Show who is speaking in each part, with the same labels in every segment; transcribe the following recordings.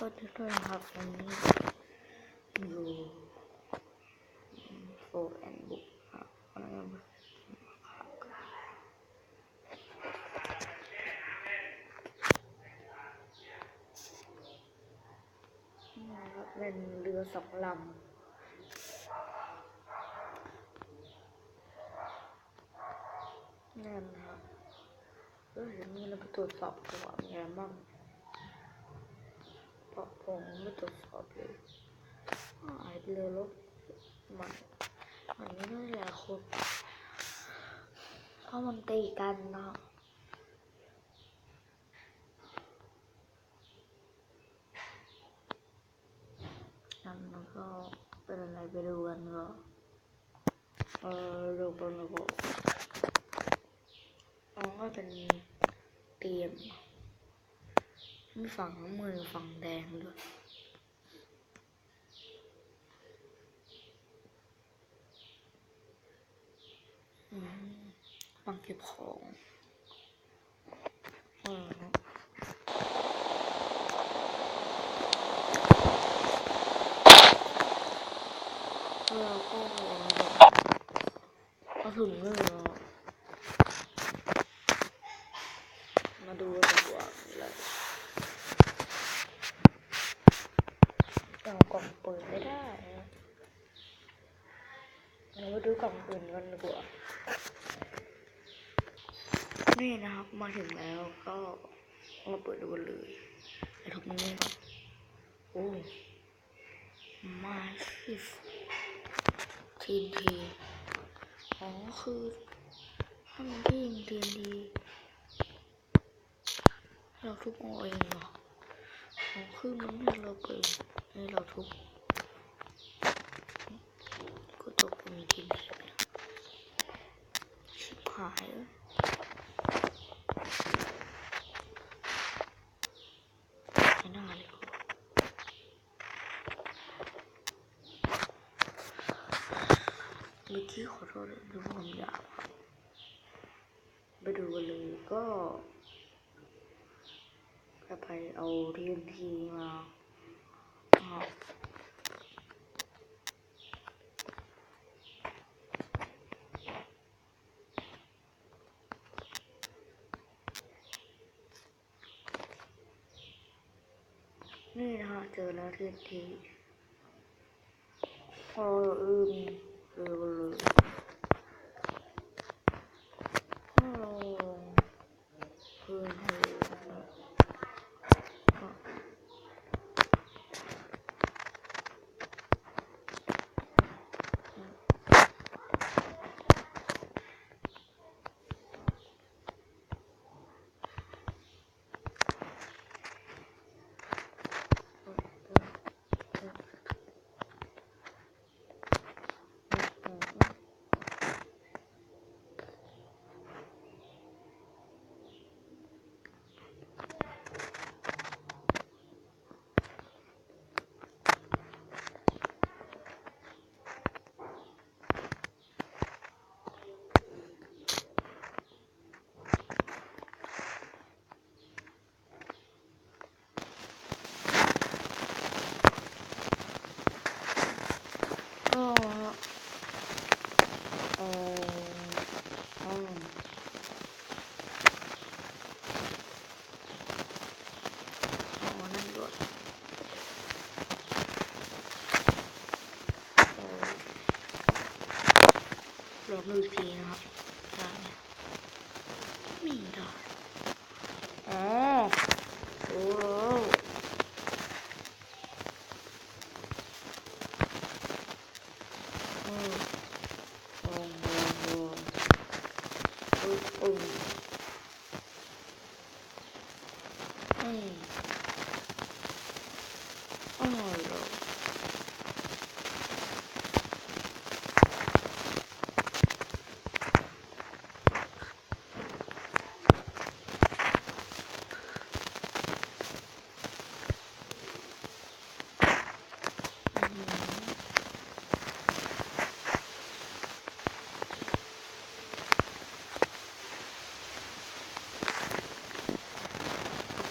Speaker 1: สวัสดีด้วยนะครับวันนี้อยู่โฟร์แอนบุ๊กครับวันนี้นะครับเป็นเรือสองลำนั่นครับเดี๋ยวนี้เราไปตรวจสอบก่อนไงบ้างเพราะผมไม่ตรวจสอบเลยหายไปเลยรถมันไม่ได้แหละคุณเพราะมันตีกันเนาะแล้วก็เป็นอะไรไปดูกันก็ดูบนระบบก็เป็นเตรียมมีฝั่งน้ำมือฝั่งแดงด้วยฝั่งเก็บของเราก็มาถึงเรื่องมาดูกันดีกว่าเลยเอากล่องเปิดไม่ได้เรามาดูกล่องอื่นกันดีกว่านี่นะครับมาถึงแล้วก็มาเปิดดูกันเลยไอ้ทุกนี้ก่อนโอ้มาสิทีนทีคือถ้ามันที่ยิงทีนทีเราทุบเอาเองเหรอคือมันให้เราเปิดให้เราทุบก็ตกมีทีนทีไปแล้วชิบหายไม่น่าเลยเมื่อกี้ขอโทษดูผมอยากไปดูกันเลยก็จะไปเอาทีนทีมานี่นะคะเจอแล้วทีนทีเลยลองดูอีกทีนะครับไม่ได้โอ้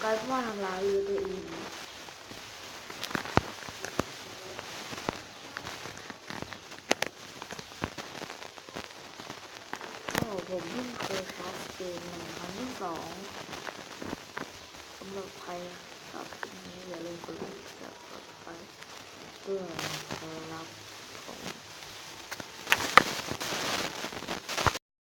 Speaker 1: กลายเป็นว่าทำลายตัวเอง ผมเพิ่งเคยแคสเกมในครั้งที่สองสำหรับใครครับคลิปนี้อย่าลืมกดไลค์กดซับสไครต์เพื่อรับของ